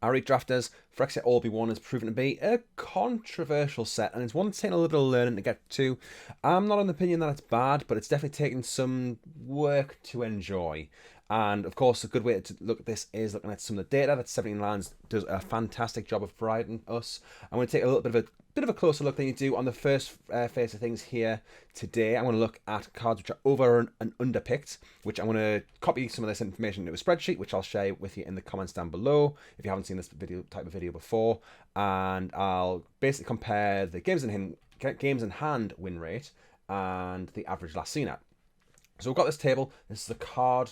Our redrafters, Phyrexia All Be One has proven to be a controversial set, and it's one that's taken a little learning to get to. I'm not of the opinion that it's bad, but it's definitely taken some work to enjoy. And of course, a good way to look at this is looking at some of the data that 17 Lands does a fantastic job of providing us. I'm going to take a little bit of a closer look than you do on the first phase of things here today. I'm going to look at cards which are over and underpicked, which I'm going to copy some of this information into a spreadsheet, which I'll share with you in the comments down below if you haven't seen this type of video before. And I'll basically compare the games in hand win rate and the average last seen at. So we've got this table. This is the card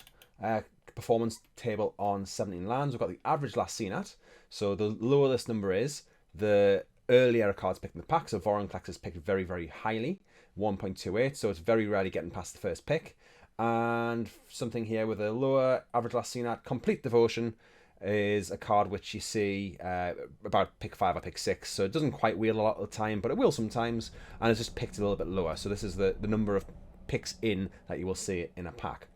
performance table on 17 Lands. We've got the average last seen at. So the lower this number is, the earlier a card's picked in the pack. So Vorinclex is picked very, very highly, 1.28. So it's very rarely getting past the first pick. And something here with a lower average last seen at, Complete Devotion, is a card which you see about pick 5 or pick 6. So it doesn't quite wheel a lot of the time, but it will sometimes. And it's just picked a little bit lower. So this is the number of picks in that you will see in a pack.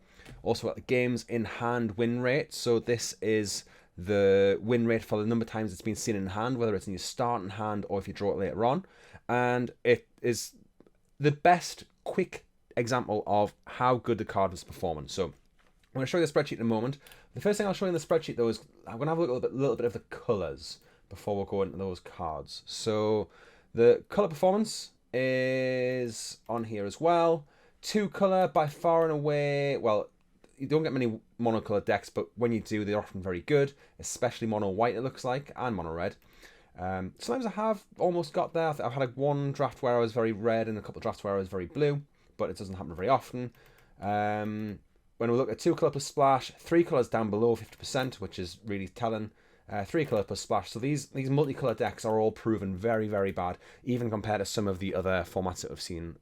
Also got the games in hand win rate. So this is the win rate for the number of times it's been seen in hand, whether it's in your starting hand or if you draw it later on. And it is the best quick example of how good the card was performing. So I'm going to show you the spreadsheet in a moment. The first thing I'll show you in the spreadsheet though is I'm going to have a little bit of the colours before we'll go into those cards. So the colour performance is on here as well. 2-colour by far and away, well, you don't get many monocolour decks, but when you do, they're often very good, especially mono white it looks like, and mono red. Sometimes I have almost got there. I've had one draft where I was very red and a couple of drafts where I was very blue, but it doesn't happen very often. When we look at 2-colour plus splash, 3 colours down below 50%, which is really telling. 3-colour plus splash. So these multicolour decks are all proven very, very bad, even compared to some of the other formats that we've seen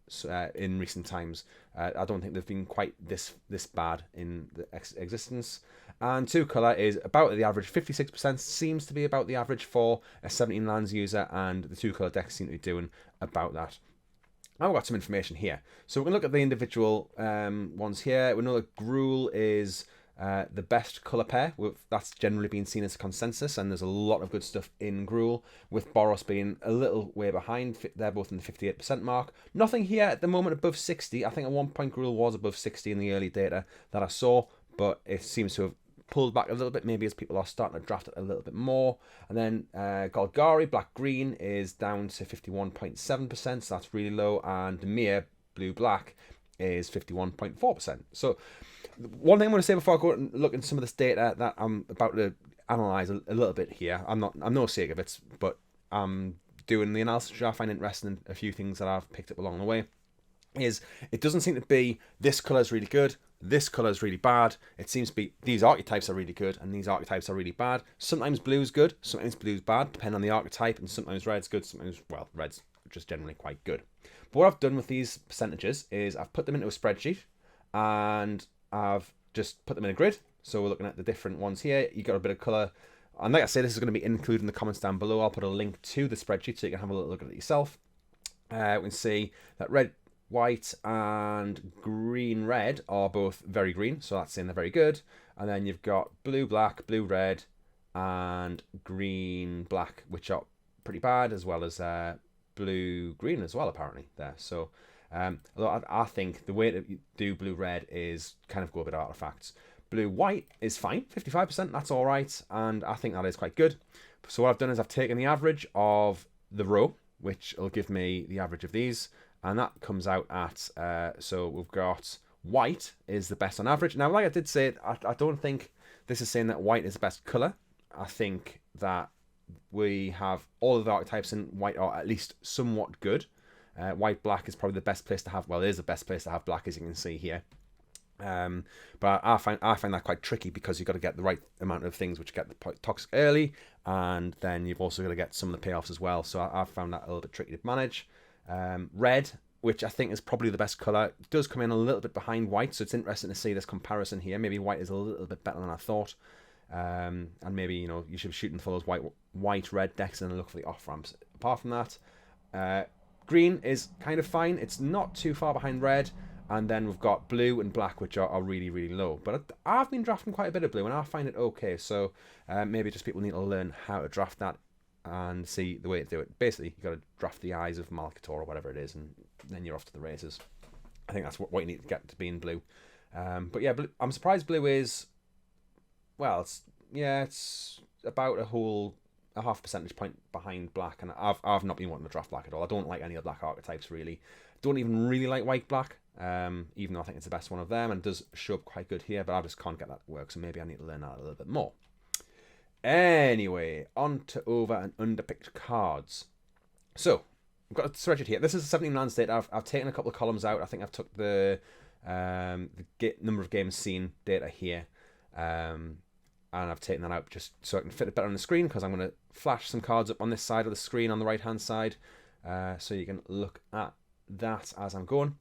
in recent times. I don't think they've been quite this bad in the existence. And 2-colour is about the average. 56% seems to be about the average for a 17 Lands user, and the 2-colour decks seem to be doing about that. Now we've got some information here. So we're going to look at the individual ones here. We know that Gruul is the best colour pair. That's generally been seen as a consensus, and there's a lot of good stuff in Gruul, with Boros being a little way behind. They're both in the 58% mark. Nothing here at the moment above 60. I think at one point Gruul was above 60 in the early data that I saw, but it seems to have pulled back a little bit, maybe as people are starting to draft it a little bit more. And then Golgari Black-Green is down to 51.7%, so that's really low, and Dimir Blue-Black is 51.4%. So one thing I'm going to say before I go and look into some of this data that I'm about to analyse a little bit here. I'm no sake of it, but I'm doing the analysis which I find interesting, and a few things that I've picked up along the way. Is it doesn't seem to be this colour is really good, this colour is really bad. It seems to be these archetypes are really good and these archetypes are really bad. Sometimes blue's good, sometimes blue's bad, depending on the archetype, and sometimes red's good, sometimes, well, red's just generally quite good. But what I've done with these percentages is I've put them into a spreadsheet and I've just put them in a grid. So we're looking at the different ones here. You got a bit of colour. And like I say, this is going to be included in the comments down below. I'll put a link to the spreadsheet so you can have a little look at it yourself. We can see that red, white and green red are both very green, so that's saying they're very good. And then you've got blue black, blue red and green black, which are pretty bad, as well as blue green as well apparently there. So although I think the way to do blue red is kind of go a bit artifacts. Blue white is fine, 55%, that's all right, and I think that is quite good. So what I've done is I've taken the average of the row, which will give me the average of these, and that comes out at, so we've got white is the best on average. Now, like I did say, I don't think this is saying that white is the best colour. I think that we have all of the archetypes in white are at least somewhat good. White black is probably the best place to have, well, it is the best place to have black, as you can see here. But I find that quite tricky, because you've got to get the right amount of things which get the toxic early, and then you've also got to get some of the payoffs as well. So I've found that a little bit tricky to manage. Red, which I think is probably the best colour, does come in a little bit behind white, so it's interesting to see this comparison here. Maybe white is a little bit better than I thought, and maybe, you know, you should be shooting for those white red decks and look for the off ramps. Apart from that, green is kind of fine. It's not too far behind red. And then we've got blue and black, which are really, really low. But I've been drafting quite a bit of blue, and I find it okay. So maybe just people need to learn how to draft that and see the way to do it. Basically, you got to draft the eyes of Malkator or whatever it is, and then you're off to the races. I think that's what you need to get to be in blue. But yeah, I'm surprised blue is, well, it's about a half percentage point behind black, and I've not been wanting to draft black at all. I don't like any of the black archetypes really. Don't even really like white black, even though I think it's the best one of them and does show up quite good here, but I just can't get that to work, so maybe I need to learn that a little bit more. Anyway, on to over and underpicked cards. So, I've got a spreadsheet here. This is a 17 lands data. I've taken a couple of columns out. I think I've took the number of games seen data here. And I've taken that out just so I can fit it better on the screen, because I'm going to flash some cards up on this side of the screen on the right hand side, so you can look at that as I'm going.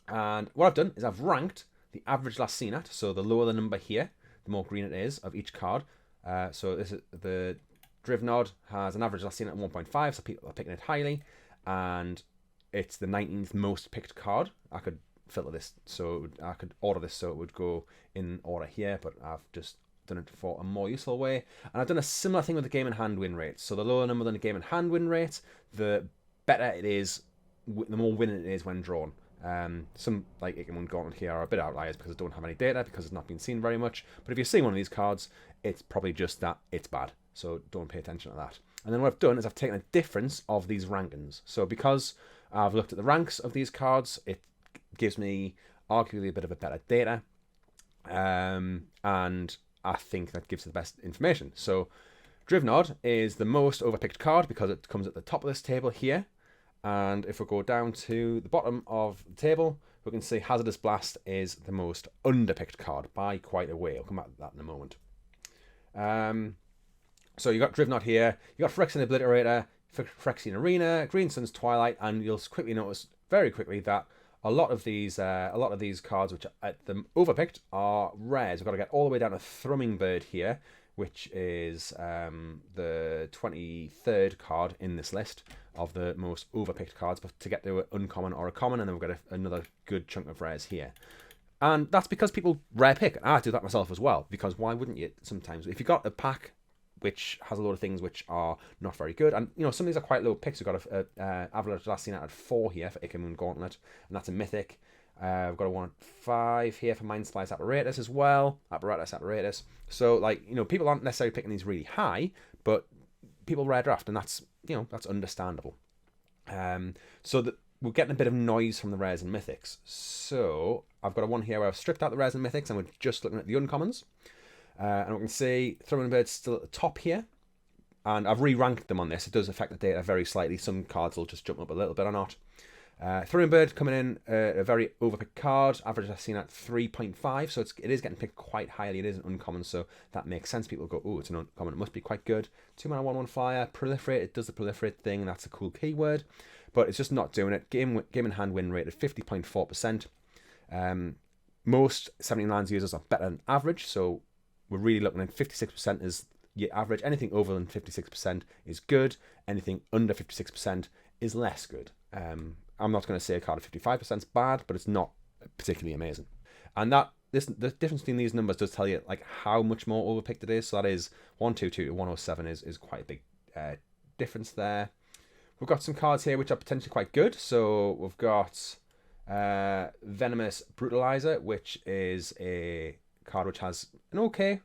And what I've done is I've ranked the average last seen at, so the lower the number here, the more green it is of each card. So this is the Drivnod has an average last seen at 1.5, so people are picking it highly, and it's the 19th most picked card. I could filter this, so I could order this so it would go in order here, but I've just done it for a more useful way. And I've done a similar thing with the game in hand win rate. So the lower number than the game in hand win rate, the better it is, the more winning it is when drawn. Some like Ikemun Gauntlet here are a bit outliers because I don't have any data, because it's not been seen very much. But if you see one of these cards, it's probably just that it's bad. So don't pay attention to that. And then what I've done is I've taken a difference of these rankings. So because I've looked at the ranks of these cards, it gives me arguably a bit of a better data. And I think that gives the best information. So Drivnod is the most overpicked card because it comes at the top of this table here. And if we go down to the bottom of the table, we can see Hazardous Blast is the most underpicked card by quite a way. I'll come back to that in a moment. So you got Drivnod here, you got Phyrexian Obliterator, Phyrexian Arena, Green Sun's Twilight, and you'll quickly notice very quickly that a lot of these cards which are at the overpicked are rares. We've got to get all the way down to Thrumming Bird here, which is the 23rd card in this list of the most overpicked cards, but to get to an uncommon or a common, and then we've got another good chunk of rares here. And that's because people rare pick. I do that myself as well, because why wouldn't you sometimes? If you've got a pack which has a lot of things which are not very good, and you know, some of these are quite low picks. We've got a Avalanche last seen at 4 here for Ikemun Gauntlet, and that's a mythic. We've got a 1 at 5 here for Mind Splice Apparatus as well. Apparatus. So, like, you know, people aren't necessarily picking these really high, but people rare draft, and that's, you know, that's understandable. So that we're getting a bit of noise from the rares and mythics. So I've got a one here where I've stripped out the rares and mythics, and we're just looking at the uncommons. And we can see Thrumming Bird's still at the top here, and I've re-ranked them on this. It does affect the data very slightly. Some cards will just jump up a little bit or not. Thrumming Bird coming in a very overpicked card. Average I've seen at 3.5, so it is getting picked quite highly. It is an uncommon, so that makes sense. People go, oh, it's an uncommon, it must be quite good. 2 mana, 1/1 flyer, proliferate. It does the proliferate thing, and that's a cool keyword, but it's just not doing it. Game in hand win rate at 50.4%. Most 17 lands users are better than average, so we're really looking at 56% is your average. Anything over than 56% is good. Anything under 56% is less good. I'm not going to say a card of 55% is bad, but it's not particularly amazing. And the difference between these numbers does tell you like how much more overpicked it is. So that is 122 to 107 is quite a big difference there. We've got some cards here which are potentially quite good. So we've got Venomous Brutalizer, which is a card which has an okay,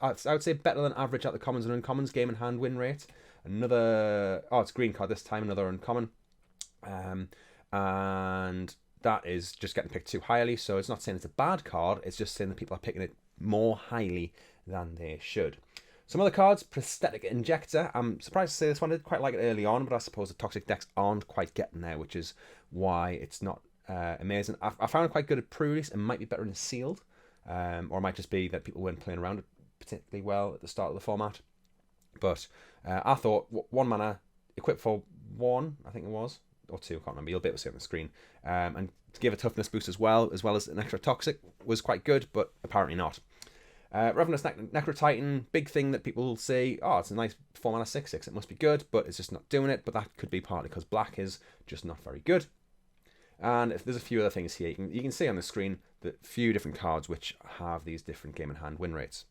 I would say better than average at the commons and uncommons game in hand win rate. It's a green card this time, another uncommon. And that is just getting picked too highly, so it's not saying it's a bad card, it's just saying that people are picking it more highly than they should. Some other cards, Prosthetic Injector. I'm surprised to say this one, I did quite like it early on, but I suppose the Toxic decks aren't quite getting there, which is why it's not amazing. I found it quite good at pre-release. It might be better in sealed, or it might just be that people weren't playing around it particularly well at the start of the format. But I thought 1 mana, equip for 1, I think it was, or 2, I can't remember, you'll be able to see it on the screen, and to give a toughness boost as well as an extra toxic was quite good, but apparently not. Ravenous Necrotitan, big thing that people say, oh, it's a nice 4 mana 6/6, it must be good, but it's just not doing it. But that could be partly because black is just not very good. And if there's a few other things here, you can see on the screen the few different cards which have these different game in hand win rates.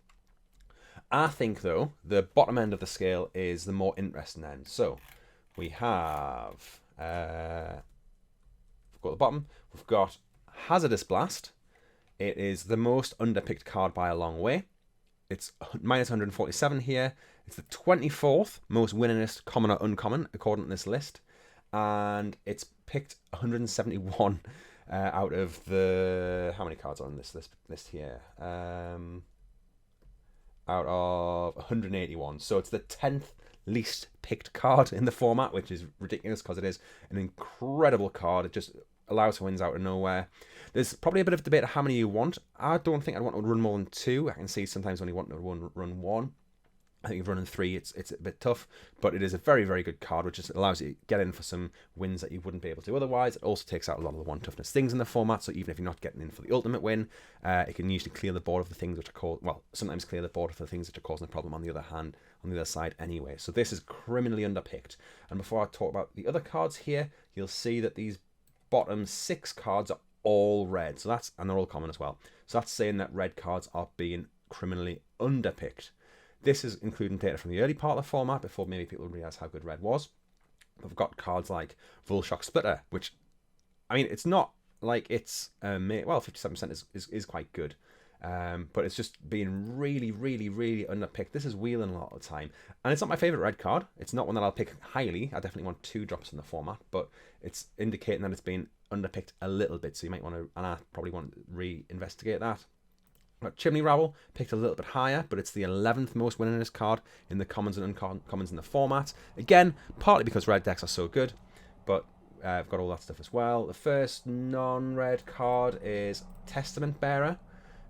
I think, though, the bottom end of the scale is the more interesting end. So we have, we've got the bottom, we've got Hazardous Blast. It is the most underpicked card by a long way. It's minus 147 here. It's the 24th most winningest common or uncommon, according to this list. And it's picked 171 out of the... How many cards are on this list here? Out of 181. So it's the 10th least picked card in the format, which is ridiculous because it is an incredible card. It just allows for wins out of nowhere. There's probably a bit of debate of how many you want. I don't think I'd want to run more than 2. I can see sometimes only want to run 1. I think if running 3, it's a bit tough, but it is a very, very good card, which just allows you to get in for some wins that you wouldn't be able to otherwise. It also takes out a lot of the 1 toughness things in the format, so even if you're not getting in for the ultimate win, it can usually clear the board of the things which are sometimes clear the board of the things which are causing a problem on the other side anyway. So this is criminally underpicked. And before I talk about the other cards here, you'll see that these bottom 6 cards are all red, and they're all common as well. So that's saying that red cards are being criminally underpicked. This is including data from the early part of the format before maybe people realise how good red was. We've got cards like Volshock Splitter, which, I mean, it's not like it's, 57% is quite good. But it's just being really, really, really underpicked. This is wheeling a lot of the time. And it's not my favourite red card. It's not one that I'll pick highly. I definitely want 2 drops in the format, but it's indicating that it's been underpicked a little bit. So you might want to, and I probably want to re-investigate that. But Chimney Rabble picked a little bit higher, but it's the 11th most winningest card in the commons and uncommons in the format. Again, partly because red decks are so good, but I've got all that stuff as well. The first non-red card is Testament Bearer.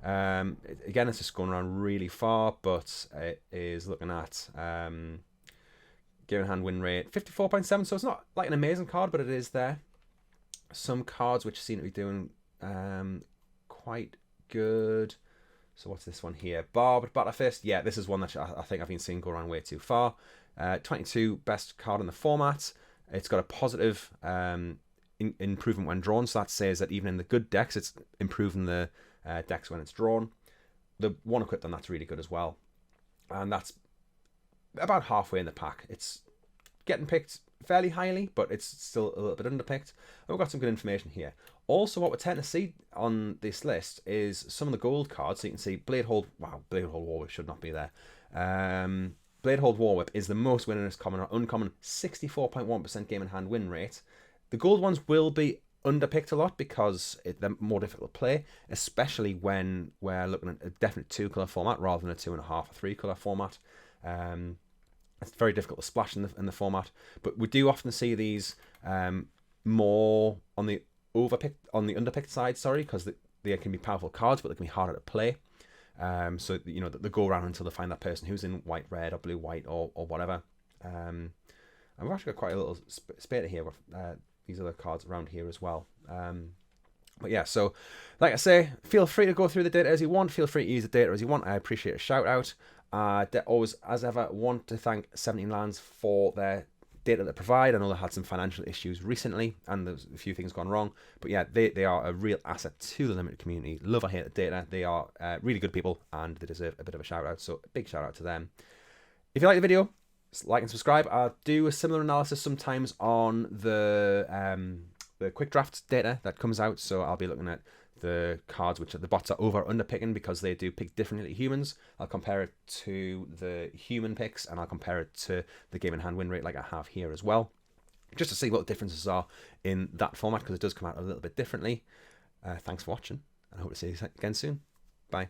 Again, it's just going around really far, but it is looking at game in hand win rate 54.7, so it's not like an amazing card, but it is there. Some cards which seem to be doing quite good. So what's this one here? Barbed Battlefist. Yeah, this is one that I think I've been seeing go around way too far. 22 best card in the format. It's got a positive improvement when drawn, so that says that even in the good decks, it's improving the decks when it's drawn. The one equipped on that's really good as well. And that's about halfway in the pack. It's getting picked fairly highly, but it's still a little bit underpicked. And we've got some good information here. Also, what we're tending to see on this list is some of the gold cards. So you can see Bladehold. Wow, Bladehold Warwhip should not be there. Bladehold Warwhip is the most winningest common or uncommon, 64.1% game in hand win rate. The gold ones will be underpicked a lot because they're more difficult to play, especially when we're looking at a definite 2-colour format rather than a 2.5 or 3-colour format. It's very difficult to splash in the format, but we do often see these more on the underpicked side, because they can be powerful cards, but they can be harder to play. So you know they go around until they find that person who's in white red or blue white or whatever. And we've actually got quite a little spate here with these other cards around here as well. But yeah, so like I say, feel free to go through the data as you want. Feel free to use the data as you want. I appreciate a shout out. Always, as ever, want to thank 17 Lands for their data they provide. I know they had some financial issues recently and there's a few things gone wrong, but yeah, they are a real asset to the limited community. Love or hate the data. They are really good people and they deserve a bit of a shout out, so a big shout out to them. If you like the video, like and subscribe. I do a similar analysis sometimes on the quick draft data that comes out, so I'll be looking at the cards which the bots are over or under picking because they do pick differently to humans. I'll compare it to the human picks and I'll compare it to the game in hand win rate like I have here as well, just to see what the differences are in that format because it does come out a little bit differently. Thanks for watching and I hope to see you again soon. Bye.